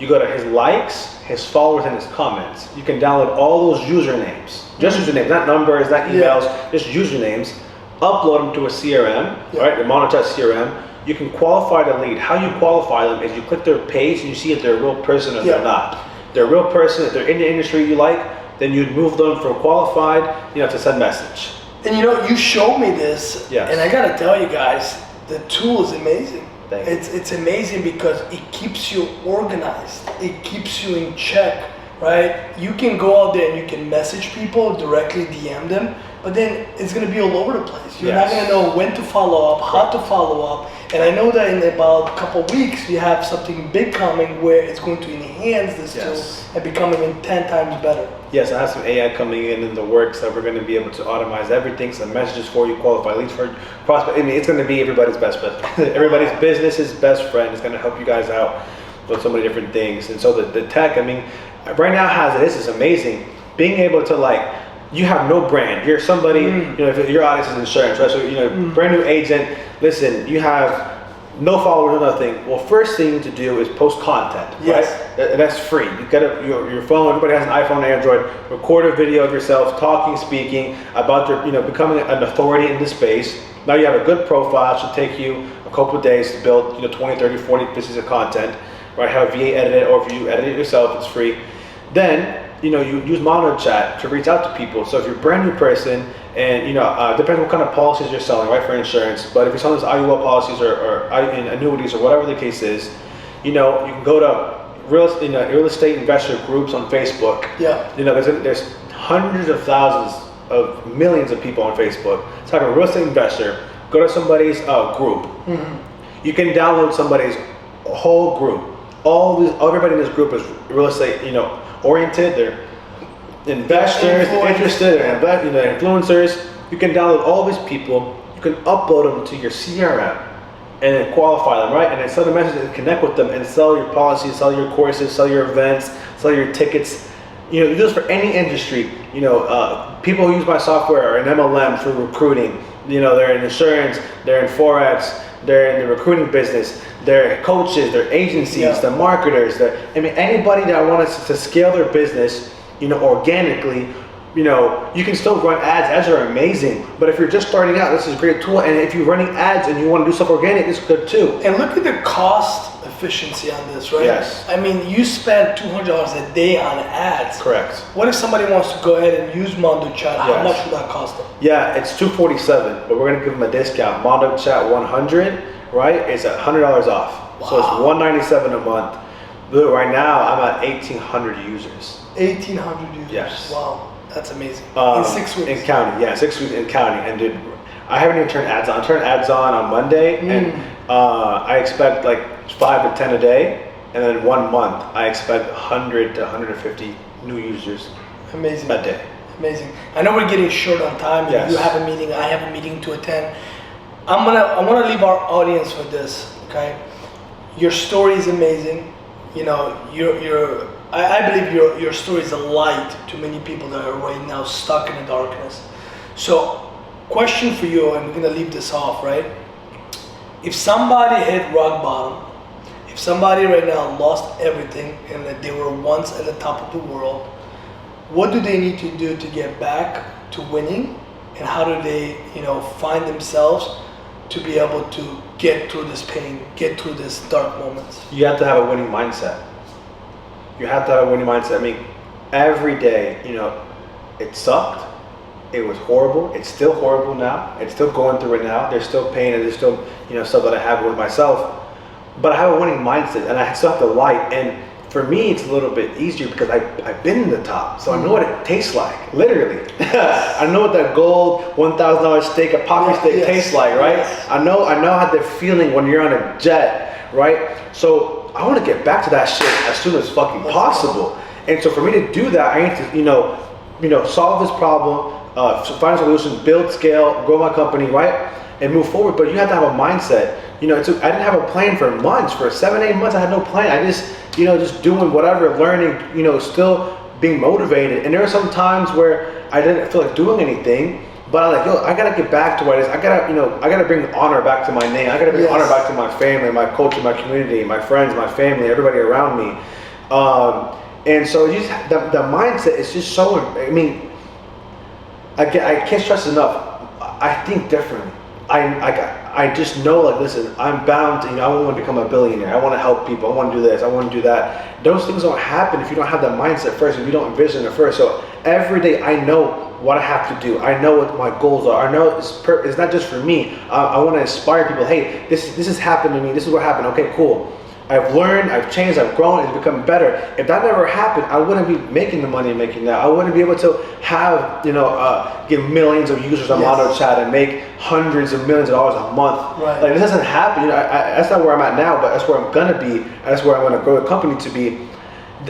you go to his likes, his followers, and his comments. You can download all those usernames, just usernames, not numbers, not emails, just usernames. Upload them to a CRM, right? The MondoChat CRM. You can qualify the lead. How you qualify them is you click their page and you see if they're a real person or they're not. If they're a real person, if they're in the industry you like, then you'd move them from qualified, to send message. And you showed me this, and I gotta tell you guys, the tool is amazing. It's amazing because it keeps you organized. It keeps you in check, right? You can go out there and you can message people directly, DM them, but then it's gonna be all over the place. You're not gonna know when to follow up, how to follow up. And I know that in about a couple of weeks, you have something big coming where it's going to enhance this tool and becoming 10 times better. Yes, I have some AI coming in the works that we're going to be able to automate everything, some messages for you, qualify leads for prospect. I mean, it's going to be everybody's best friend. Everybody's business's best friend. It's going to help you guys out with so many different things. And so the tech, I mean, right now this is amazing. Being able to you have no brand. You're somebody, if your audience is insurance, right? So, brand new agent, listen, you have no followers or nothing. Well, first thing to do is post content, right? And that's free. You get your phone, everybody has an iPhone, Android, record a video of yourself talking, speaking about your, becoming an authority in the space. Now you have a good profile. It should take you a couple of days to build, 20, 30, 40 pieces of content, right? Have a VA edit it, or if you edit it yourself, it's free. Then, you use MondoChat to reach out to people. So if you're a brand new person and, depending what kind of policies you're selling, right, for insurance, but if you're selling those IUL policies or annuities or whatever the case is, you can go to real estate investor groups on Facebook. There's hundreds of thousands of millions of people on Facebook. Type of real estate investor, go to somebody's group. You can download somebody's whole group. Everybody in this group is real estate, oriented. They're investors, interested, they're influencers. You can download all these people. You can upload them to your CRM and then qualify them, right? And then send a message and connect with them and sell your policies, sell your courses, sell your events, sell your tickets. You do this for any industry. People who use my software are in MLM for recruiting. They're in insurance, they're in Forex, they're in the recruiting business, they're coaches, they're agencies, they're marketers. Anybody that wants to scale their business, organically, you can still run ads. Ads are amazing, but if you're just starting out, this is a great tool. And if you're running ads and you want to do stuff organic, it's good too. And look at the cost efficiency on this, right? Yes. You spend $200 a day on ads. Correct. What if somebody wants to go ahead and use MondoChat? How much would that cost them? Yeah, it's $247, but we're gonna give them a discount. MondoChat 100, right? It's $100 off. Wow. So it's $197 a month. But right now, I'm at 1,800 users. 1,800 users. Yes. Wow, that's amazing. In 6 weeks. In counting, 6 weeks in counting. And dude, I haven't even turned ads on. I turned ads on Monday, and I expect 5 to 10 a day. And then 1 month, I expect 100 to 150 new users. Amazing. A day. Amazing. I know we're getting short on time. Yes. You have a meeting. I have a meeting to attend. I want to leave our audience with this. Okay, your story is amazing. I believe your story is a light to many people that are right now stuck in the darkness. So, question for you, and we're gonna leave this off, right? If somebody hit rock bottom, if somebody right now lost everything and that they were once at the top of the world, what do they need to do to get back to winning? And how do they, find themselves to be able to get through this pain, get through this dark moments? You have to have a winning mindset. Every day, it sucked. It was horrible. It's still horrible now. It's still going through it now. There's still pain and there's still, stuff that I have with myself. But I have a winning mindset and I still have the light. And for me, it's a little bit easier because I've been in the top. So I know what it tastes like, literally. I know what that gold $1,000 steak, a poppy steak tastes like, right? Yes. I know how they're feeling when you're on a jet, right? So I want to get back to that shit as soon as fucking possible. And so for me to do that, I need to, solve this problem, find solutions, build, scale, grow my company, right? And move forward. But you have to have a mindset. I didn't have a plan for months. For 7-8 months, I had no plan. I just, just doing whatever, learning, still being motivated. And there are some times where I didn't feel like doing anything, But I'm like, yo, I gotta get back to what it is. I gotta bring honor back to my name. I gotta bring honor back to my family, my culture, my community, my friends, my family, everybody around me. And so just the mindset is just so. I mean, I can't stress enough. I think differently. I just know, like, listen, I'm bound to, I want to become a billionaire. I want to help people. I want to do this. I want to do that. Those things don't happen if you don't have that mindset first, if you don't envision it first. So every day I know what I have to do. I know what my goals are. I know it's not just for me. I want to inspire people. Hey, this has happened to me. This is what happened. Okay, cool. I've learned, I've changed, I've grown, it's become better. If that never happened, I wouldn't be making the money I'm making now. I wouldn't be able to have, get millions of users on Armando Chat and make hundreds of millions of dollars a month. Right. Like, this doesn't happen. That's not where I'm at now, but that's where I'm gonna be. That's where I'm gonna grow the company to be.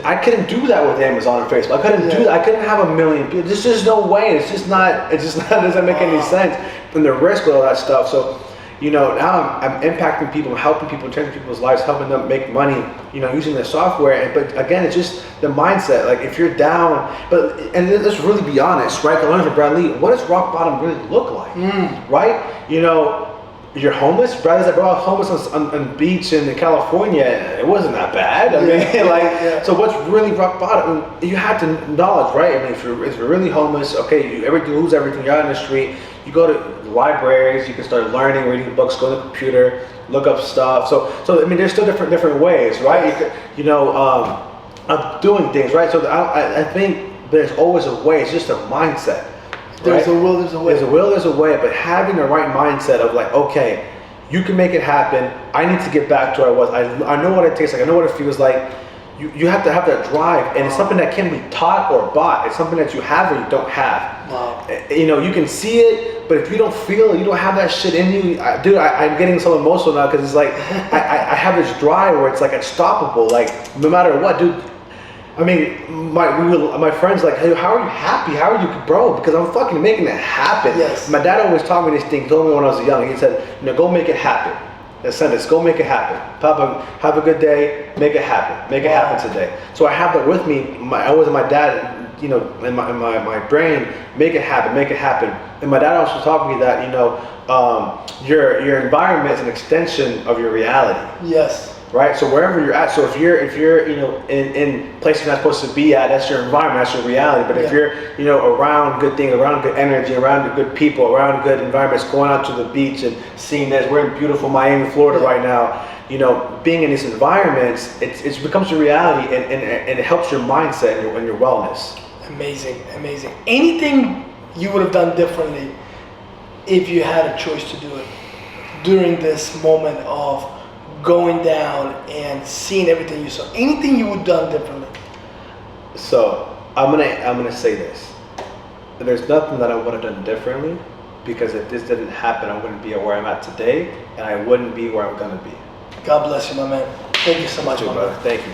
I couldn't do that with Amazon and Facebook. I couldn't do that. I couldn't have a million people. There's just no way. It just doesn't make any sense. And the risk with all that stuff. So, now I'm impacting people, helping people, changing people's lives, helping them make money, using the software. But again, it's just the mindset. Like, if you're down, and let's really be honest, right? I learned from Bradley, what does rock bottom really look like, right? You're homeless. Bradley's like, bro, I was homeless on the beach in California. It wasn't that bad. I mean, so what's really rock bottom? You have to acknowledge, right? I mean, if you're really homeless, okay, you lose everything. You're out on the street. You go to libraries. You can start learning, reading books, go to the computer, look up stuff. So I mean, there's still different ways, right? I'm doing things, right? So I think there's always a way. It's just a mindset. There's a will, there's a way. There's a will, there's a way, but having the right mindset of, like, okay, you can make it happen. I need to get back to where I was. I know what it tastes like. I know what it feels like. You have to have that drive, and it's something that can be taught or bought. It's something that you have or you don't have. Wow. You can see it, but if you don't feel it, you don't have that shit in you. Dude, I'm getting so emotional now because it's like I have this drive where it's like unstoppable. Like, no matter what, dude. I mean, my friends like, hey, how are you happy? How are you, bro? Because I'm fucking making it happen. Yes. My dad always taught me this thing. He told me when I was young. He said, go make it happen. That sentence, go make it happen. Papa, have a good day. Make it happen. Make it happen today. So I have that with me. I was my dad, in my brain. Make it happen. Make it happen. And my dad also taught me that your environment is an extension of your reality. Yes. Right, so wherever you're at, so if you're in places you're not supposed to be at, that's your environment, that's your reality. But if you're around good things, around good energy, around good people, around good environments, going out to the beach and seeing this, we're in beautiful Miami, Florida right now. Being in these environments, it becomes your reality, and it helps your mindset and your wellness. Amazing. Anything you would have done differently if you had a choice to do it during this moment of going down and seeing everything you saw? Anything you would have done differently? So I'm gonna say this. There's nothing that I would have done differently, because if this didn't happen, I wouldn't be where I'm at today, and I wouldn't be where I'm gonna be. God bless you, my man. Thank you so much, my man. Thank you.